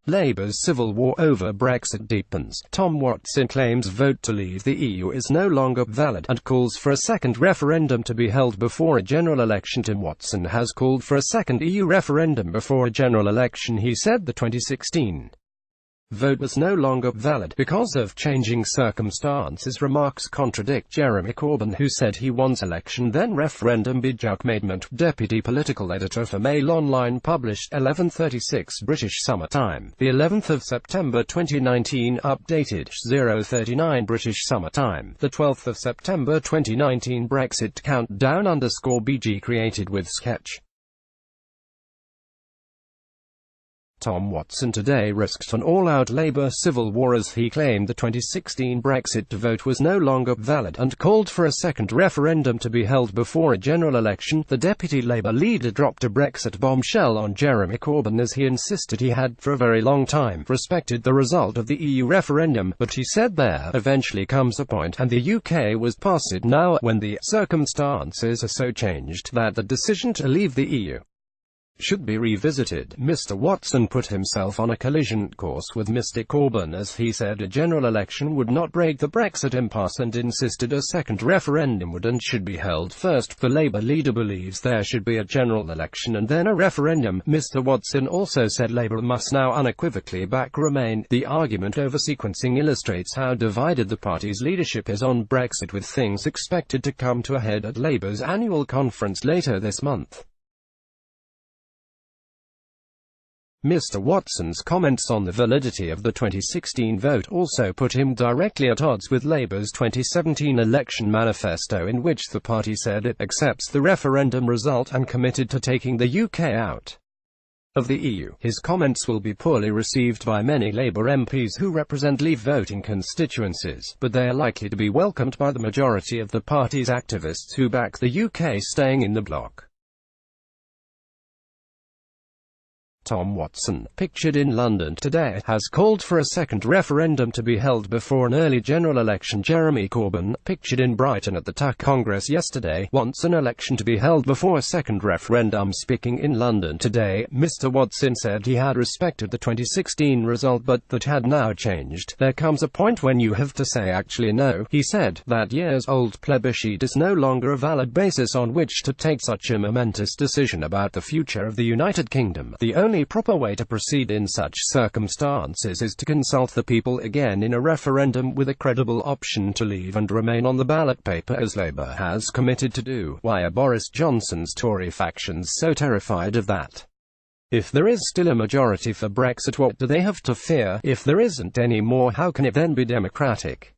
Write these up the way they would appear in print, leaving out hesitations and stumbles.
Labour's civil war over Brexit deepens. Tom Watson claims vote to leave the EU is no longer valid, and calls for a second referendum to be held before a general election. Tom Watson has called for a second EU referendum before a general election. He said the 2016 vote was no longer valid because of changing circumstances. Remarks contradict Jeremy Corbyn, who said he wants election then referendum. B.A.C. deputy political editor for Mail Online, published 11:36 British Summer Time, the 11th of September 2019, updated 0:39 British Summer Time, the 12th of September 2019. Brexit countdown _BG created with sketch. Tom Watson today risked an all-out Labour civil war as he claimed the 2016 Brexit vote was no longer valid, and called for a second referendum to be held before a general election. The deputy Labour leader dropped a Brexit bombshell on Jeremy Corbyn as he insisted he had, for a very long time, respected the result of the EU referendum, but he said there eventually comes a point, and the UK was past it now, when the circumstances are so changed that the decision to leave the EU should be revisited. Mr. Watson put himself on a collision course with Mr. Corbyn as he said a general election would not break the Brexit impasse, and insisted a second referendum would and should be held first. The Labour leader believes there should be a general election and then a referendum. Mr. Watson also said Labour must now unequivocally back Remain. The argument over sequencing illustrates how divided the party's leadership is on Brexit, with things expected to come to a head at Labour's annual conference later this month. Mr. Watson's comments on the validity of the 2016 vote also put him directly at odds with Labour's 2017 election manifesto, in which the party said it accepts the referendum result and committed to taking the UK out of the EU. His comments will be poorly received by many Labour MPs who represent Leave voting constituencies, but they are likely to be welcomed by the majority of the party's activists who back the UK staying in the bloc. Tom Watson, pictured in London today, has called for a second referendum to be held before an early general election. Jeremy Corbyn, pictured in Brighton at the TAC Congress yesterday, wants an election to be held before a second referendum. Speaking in London today, Mr. Watson said he had respected the 2016 result but that had now changed. There comes a point when you have to say actually no. He said that years-old plebiscite is no longer a valid basis on which to take such a momentous decision about the future of the United Kingdom. The only proper way to proceed in such circumstances is to consult the people again in a referendum, with a credible option to leave and remain on the ballot paper, as Labour has committed to do. Why are Boris Johnson's Tory factions so terrified of that? If there is still a majority for Brexit, what do they have to fear? If there isn't any more, how can it then be democratic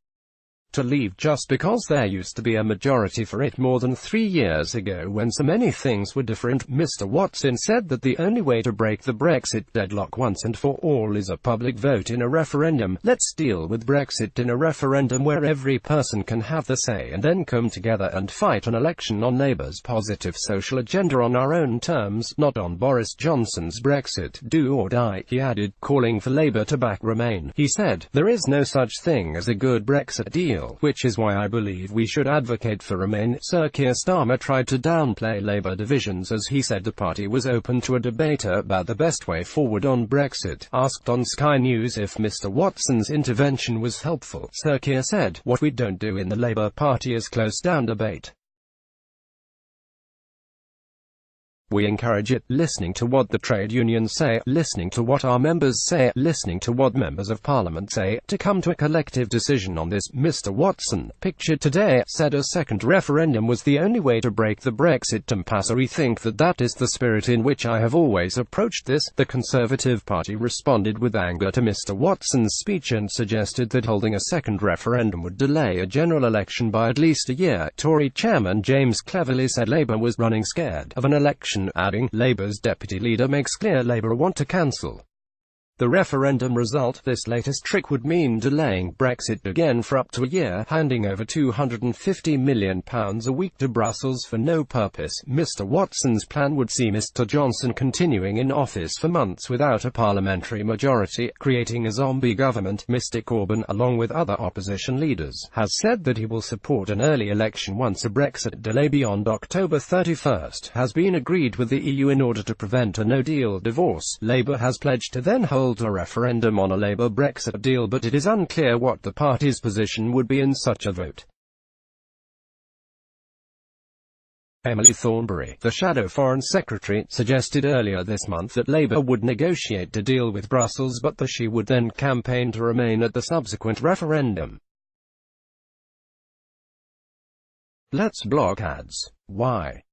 to leave just because there used to be a majority for it more than 3 years ago when so many things were different? Mr. Watson said that the only way to break the Brexit deadlock once and for all is a public vote in a referendum. Let's deal with Brexit in a referendum where every person can have the say, and then come together and fight an election on Labour's positive social agenda on our own terms, not on Boris Johnson's Brexit do or die, he added, calling for Labour to back Remain. He said, there is no such thing as a good Brexit deal, which is why I believe we should advocate for Remain. Sir Keir Starmer tried to downplay Labour divisions as he said the party was open to a debate about the best way forward on Brexit. Asked on Sky News if Mr. Watson's intervention was helpful, Sir Keir said, "What we don't do in the Labour Party is close down debate. We encourage it, listening to what the trade unions say, listening to what our members say, listening to what members of parliament say, to come to a collective decision on this." Mr. Watson, pictured today, said a second referendum was the only way to break the Brexit impasse. We think that that is the spirit in which I have always approached this. The Conservative Party responded with anger to Mr. Watson's speech and suggested that holding a second referendum would delay a general election by at least a year. Tory chairman James Cleverly said Labour was running scared of an election, adding, Labour's deputy leader makes clear Labour want to cancel the referendum result. This latest trick would mean delaying Brexit again for up to a year, handing over £250 million a week to Brussels for no purpose. Mr. Watson's plan would see Mr. Johnson continuing in office for months without a parliamentary majority, creating a zombie government. Mr. Corbyn, along with other opposition leaders, has said that he will support an early election once a Brexit delay beyond October 31st has been agreed with the EU in order to prevent a no-deal divorce. Labour has pledged to then hold hold a referendum on a Labour Brexit deal, but it is unclear what the party's position would be in such a vote. Emily Thornberry, the Shadow Foreign Secretary, suggested earlier this month that Labour would negotiate a deal with Brussels but that she would then campaign to remain at the subsequent referendum. Let's block ads. Why?